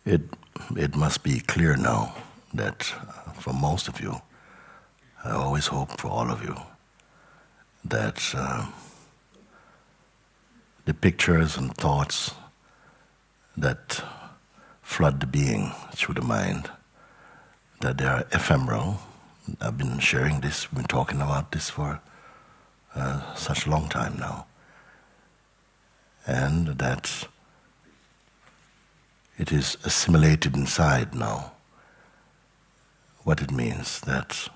It, it must be clear now that for most of you, I always hope for all of you, that the pictures and thoughts that flood the being through the mind, that they are ephemeral. I've been sharing this, we've been talking about this for such a long time now. And that it is assimilated inside now. What it means that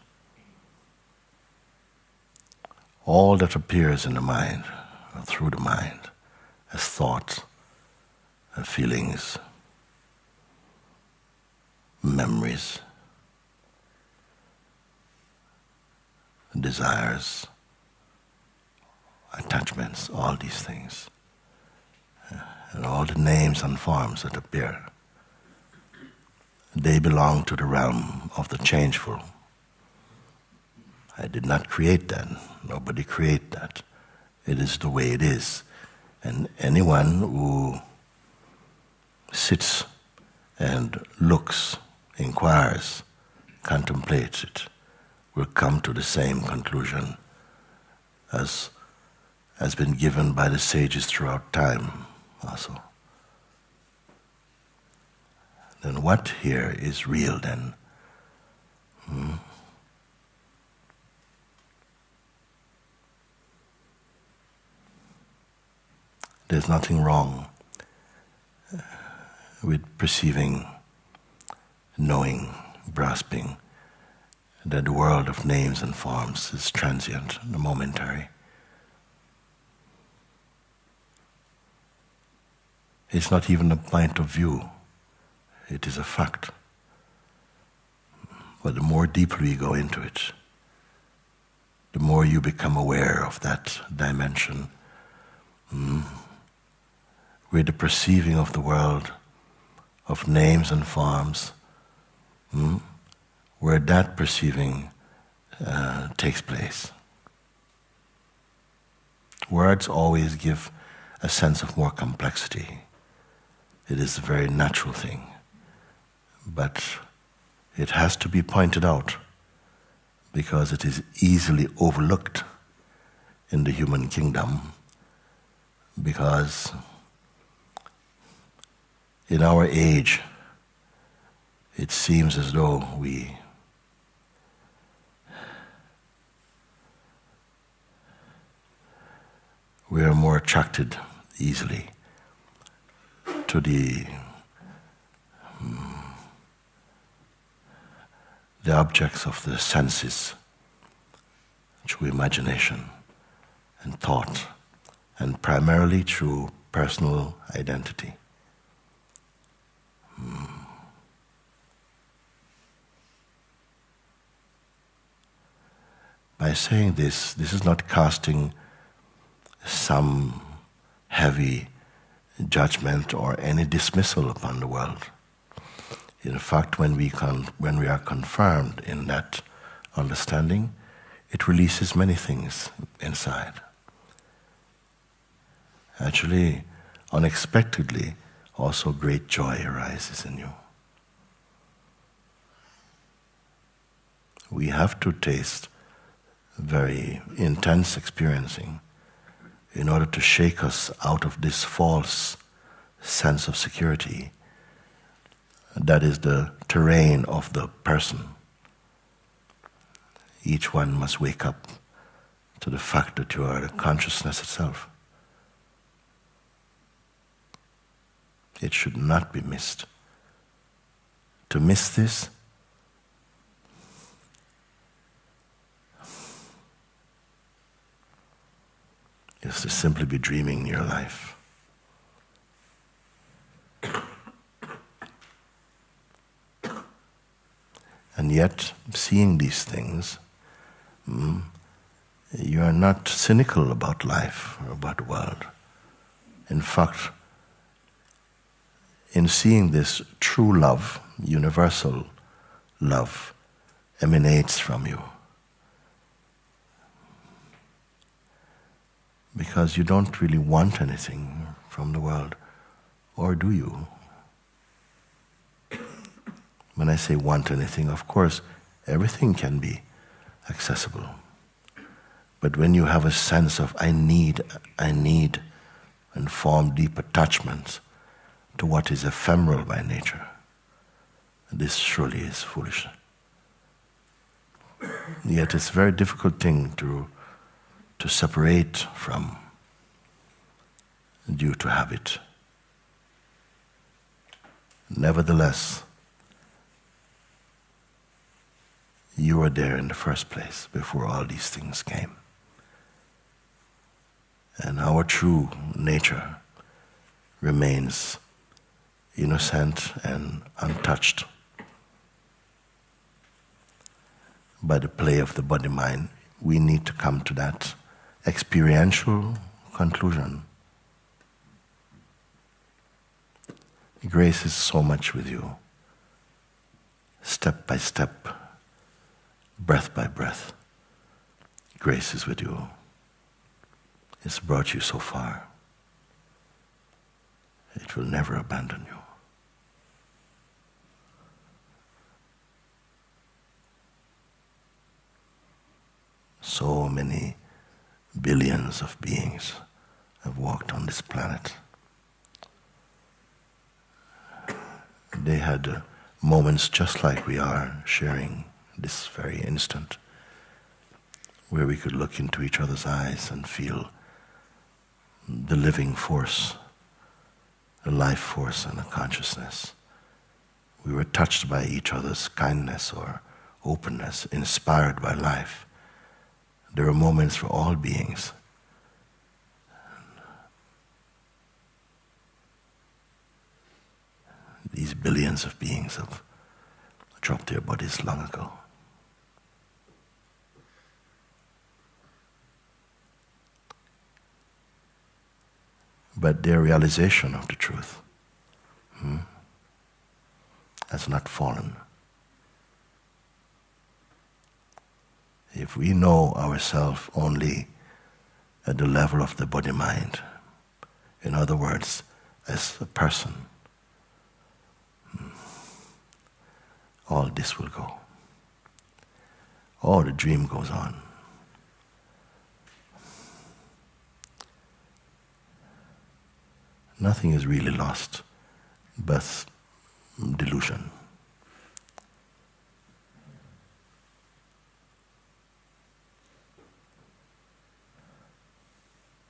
all that appears in the mind, or through the mind, as thoughts, feelings, memories, desires, attachments, all these things, and all the names and forms that appear, they belong to the realm of the changeful. I did not create that. Nobody created that. It is the way it is. And anyone who sits and looks, inquires, contemplates it, will come to the same conclusion as has been given by the sages throughout time also. Then what here is real then? There's nothing wrong with perceiving, knowing, grasping that the world of names and forms is transient, momentary. It's not even a point of view, it is a fact. But the more deeply you go into it, the more you become aware of that dimension, where the perceiving of the world, of names and forms, where that perceiving takes place. Words always give a sense of more complexity. It is a very natural thing, but it has to be pointed out because it is easily overlooked in the human kingdom, because in our age it seems as though we are more attracted easily to the objects of the senses through imagination and thought, and primarily through personal identity. By saying this is not casting some heavy judgment or any dismissal upon the world. In fact, when we are confirmed in that understanding, it releases many things inside. Actually, unexpectedly, also great joy arises in you. We have to taste very intense experiencing in order to shake us out of this false sense of security that is the terrain of the person. Each one must wake up to the fact that you are the consciousness itself. It should not be missed. To miss this is to simply be dreaming your life. And yet, seeing these things, you are not cynical about life or about the world. In fact, in seeing this, true love, universal love, emanates from you. Because you don't really want anything from the world, or do you? When I say want anything, of course, everything can be accessible. But when you have a sense of I need, and form deep attachments to what is ephemeral by nature, this surely is foolish. Yet it's a very difficult thing to separate from due to habit. Nevertheless, you were there in the first place before all these things came. And our true nature remains innocent and untouched by the play of the body-mind. We need to come to that experiential conclusion. Grace is so much with you, step by step, breath by breath. Grace is with you. It's brought you so far. It will never abandon you. So many billions of beings have walked on this planet. They had moments just like we are sharing this very instant, where we could look into each other's eyes and feel the living force, a life force and a consciousness. We were touched by each other's kindness or openness, inspired by life. There are moments for all beings. These billions of beings have dropped their bodies long ago. But their realization of the truth has not fallen. If we know ourselves only at the level of the body-mind, in other words, as a person, all this will go. All the dream goes on. Nothing is really lost but delusion.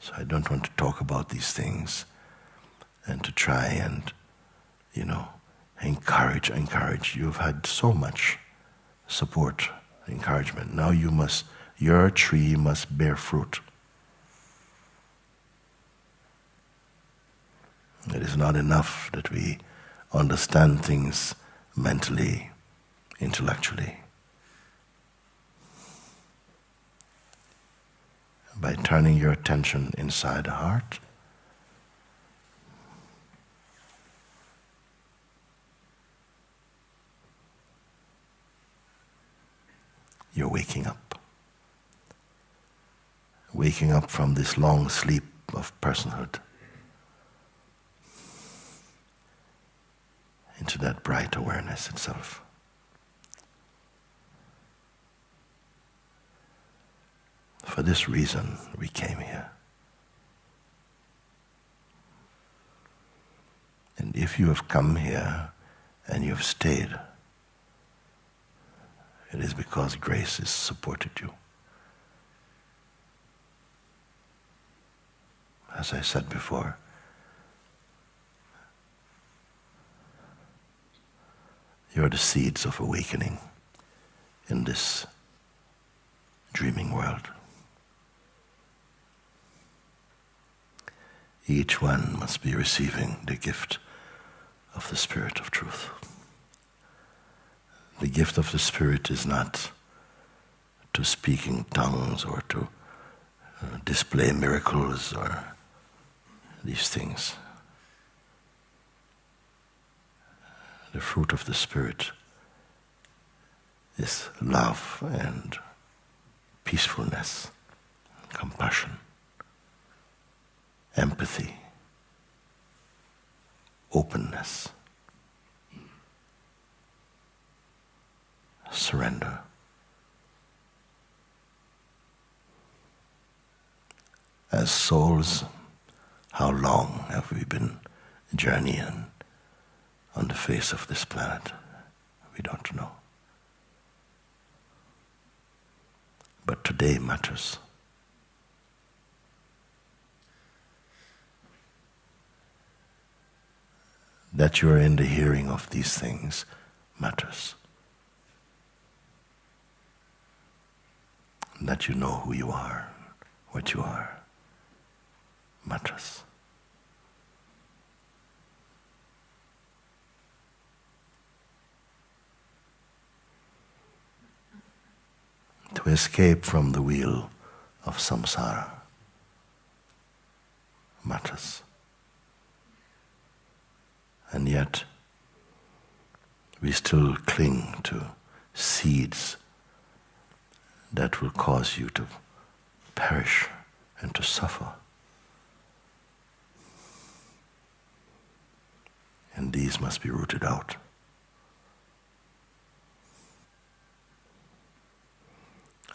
So I don't want to talk about these things and to try and, encourage. You've had so much support, encouragement. Now your tree must bear fruit. It is not enough that we understand things mentally, intellectually. By turning your attention inside the heart, you're waking up. Waking up from this long sleep of personhood into that bright awareness itself. For this reason, we came here. And if you have come here and you have stayed, it is because grace has supported you. As I said before, you are the seeds of awakening in this dreaming world. Each one must be receiving the gift of the Spirit of Truth. The gift of the Spirit is not to speak in tongues or to display miracles or these things. The fruit of the Spirit is love and peacefulness, compassion, empathy, openness. surrender. As souls, how long have we been journeying on the face of this planet? We don't know. But today matters. That you are in the hearing of these things matters. That you know who you are, what you are, matters. To escape from the wheel of samsara matters. And yet, we still cling to seeds that will cause you to perish and to suffer. And these must be rooted out.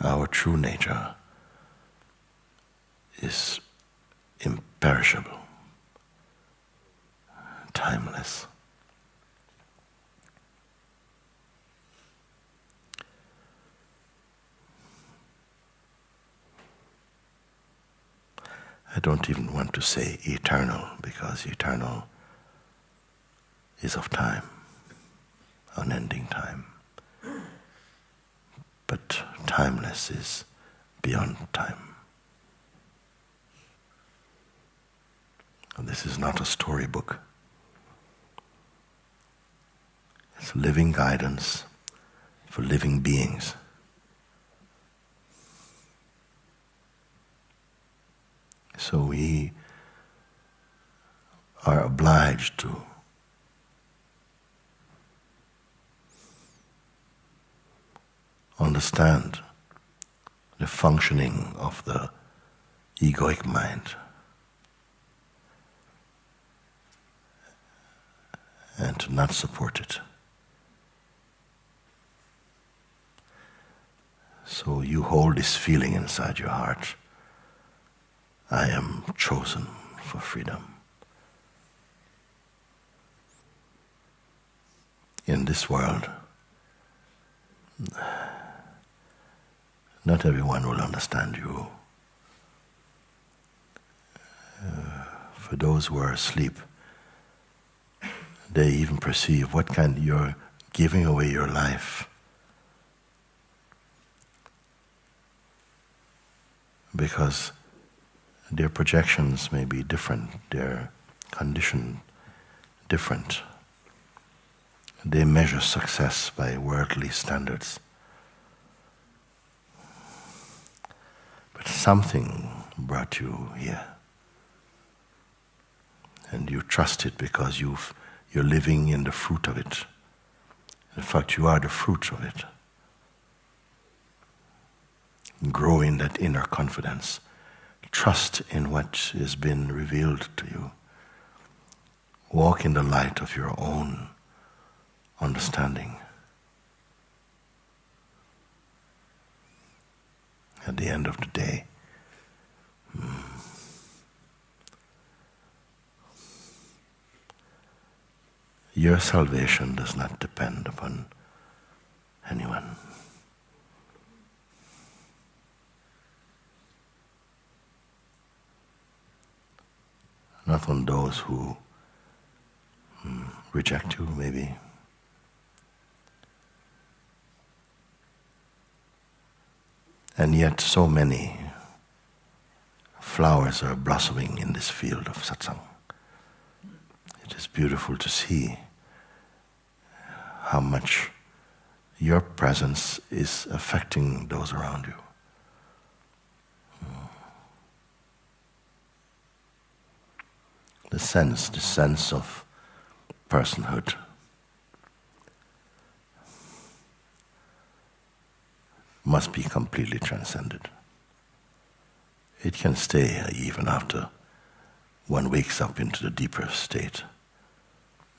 Our true nature is imperishable, timeless. I don't even want to say eternal, because eternal is of time, unending time. But timeless is beyond time. And this is not a storybook. It's living guidance for living beings. So we are obliged to understand the functioning of the egoic mind and to not support it. So you hold this feeling inside your heart: I am chosen for freedom. In this world, not everyone will understand you. For those who are asleep, they even perceive what kind you're giving away your life. Because their projections may be different, their condition different. They measure success by worldly standards. But something brought you here. And you trust it because you're living in the fruit of it. In fact, you are the fruit of it. Grow in that inner confidence. Trust in what has been revealed to you. Walk in the light of your own understanding. At the end of the day, your salvation does not depend upon anyone. Not on those who reject you, maybe. And yet so many flowers are blossoming in this field of satsang. It is beautiful to see how much your presence is affecting those around you. The sense of personhood. Must be completely transcended. It can stay even after one wakes up into the deeper state,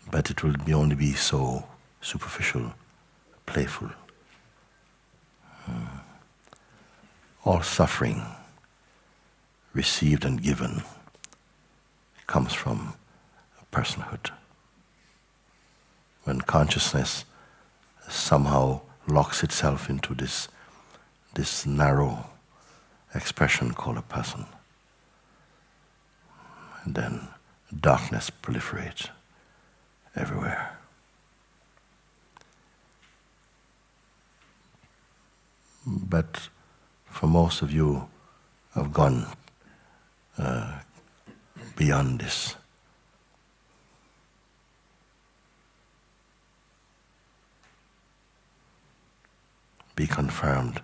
but it will only be so superficial, playful, All suffering, received and given, comes from personhood. When consciousness somehow locks itself into this narrow expression called a person, and then darkness proliferates everywhere. But for most of you have gone beyond this. Be confirmed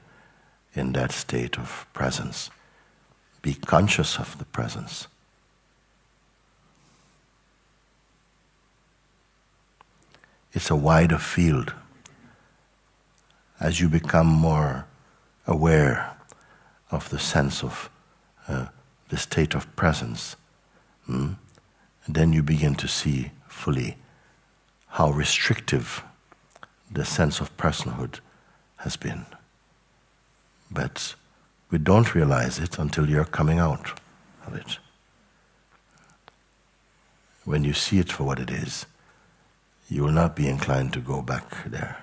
in that state of presence. Be conscious of the presence. It's a wider field. As you become more aware of the sense of the state of presence, then you begin to see fully how restrictive the sense of personhood has been. But we don't realize it until you're coming out of it. When you see it for what it is, you will not be inclined to go back there.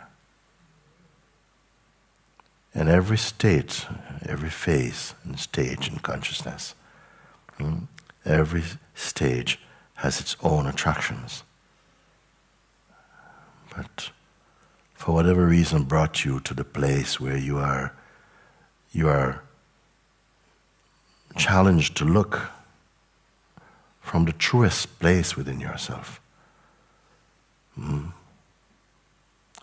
And every state, every phase and stage in consciousness, every stage has its own attractions. But for whatever reason brought you to the place where you are challenged to look from the truest place within yourself.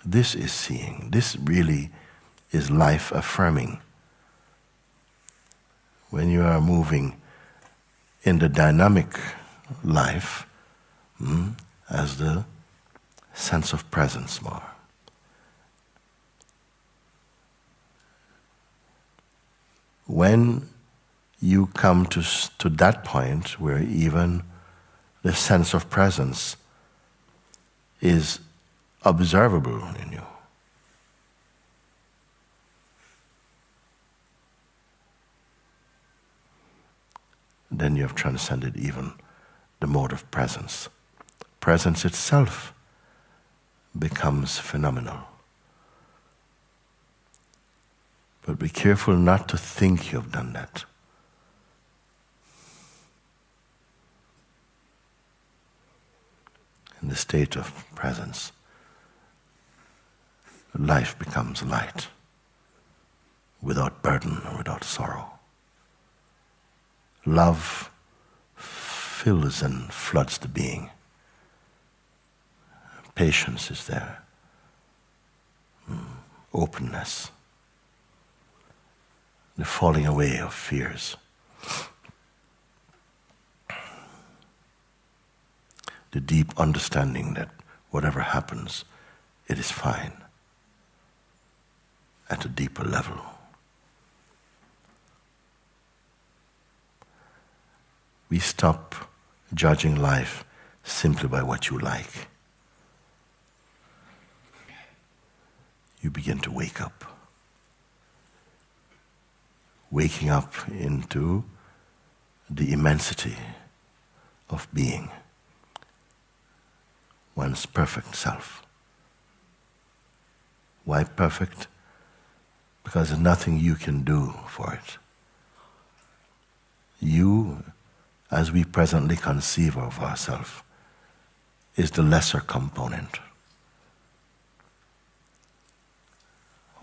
This is seeing. This really is life affirming. When you are moving in the dynamic life as the sense of presence more. When you come to that point where even the sense of presence is observable in you, then you have transcended even the mode of presence. Presence itself becomes phenomenal. But be careful not to think you've done that. In the state of presence, life becomes light, without burden or without sorrow. Love fills and floods the being. Patience is there. Openness. The falling away of fears. The deep understanding that whatever happens, it is fine at a deeper level. We stop judging life simply by what you like. You begin to wake up. Waking up into the immensity of being, one's perfect self. Why perfect? Because there's nothing you can do for it. You, as we presently conceive of ourselves, is the lesser component.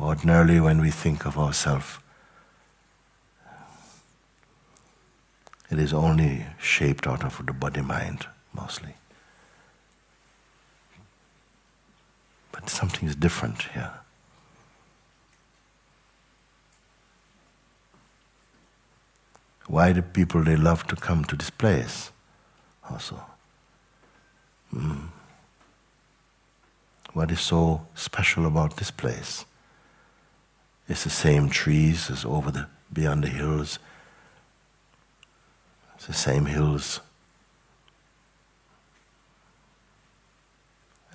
Ordinarily, when we think of ourselves, it is only shaped out of the body-mind, mostly. But something is different here. Why do people, they love to come to this place also? What is so special about this place? It's the same trees as beyond the hills. It's the same hills.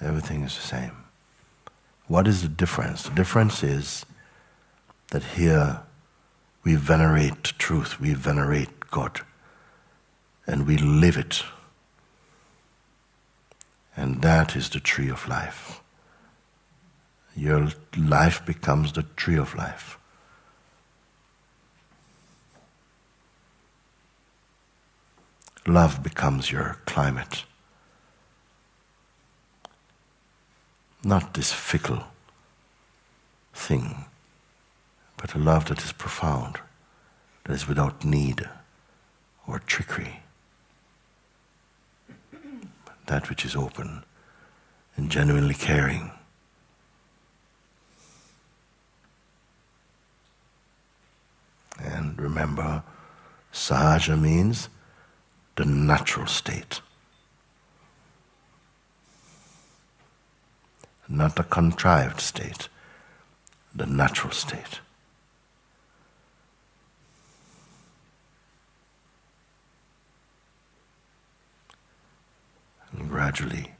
Everything is the same. What is the difference? The difference is that here we venerate truth, we venerate God, and we live it. And that is the tree of life. Your life becomes the tree of life. Love becomes your climate. Not this fickle thing, but a love that is profound, that is without need or trickery. That which is open and genuinely caring. And remember, sahaja means the natural state. Not a contrived state, the natural state. And gradually,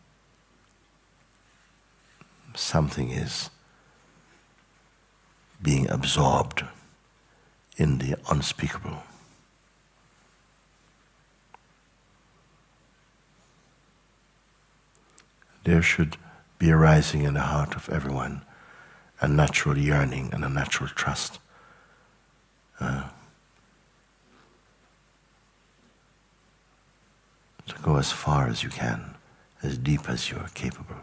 something is being absorbed in the unspeakable. There should be arising in the heart of everyone a natural yearning and a natural trust. To go as far as you can, as deep as you are capable.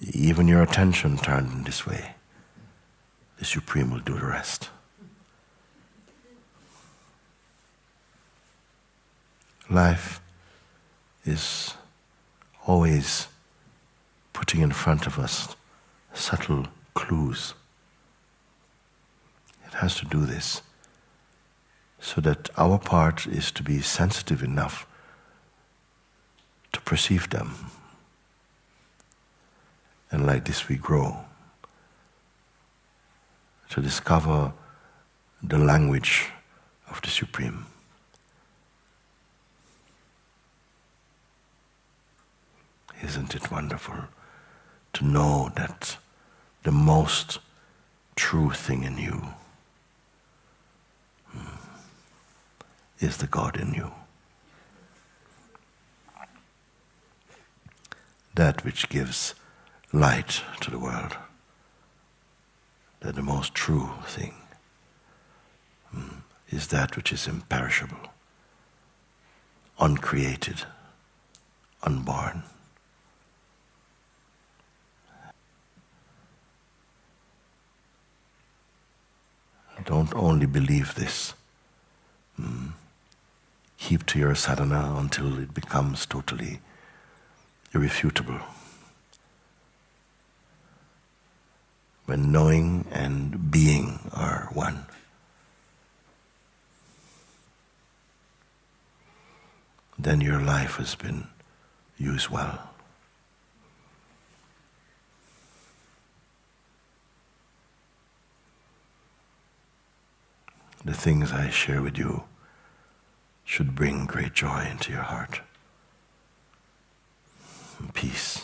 Even your attention turned in this way, the Supreme will do the rest. Life is always putting in front of us subtle clues. It has to do this so that our part is to be sensitive enough to perceive them. And like this we grow to discover the language of the Supreme. Isn't it wonderful to know that the most true thing in you is the God in you? That which gives light to the world. That the most true thing is that which is imperishable, uncreated, unborn. Don't only believe this. Keep to your sadhana until it becomes totally irrefutable. When knowing and being are one. Then your life has been used well. The things I share with you should bring great joy into your heart, and peace.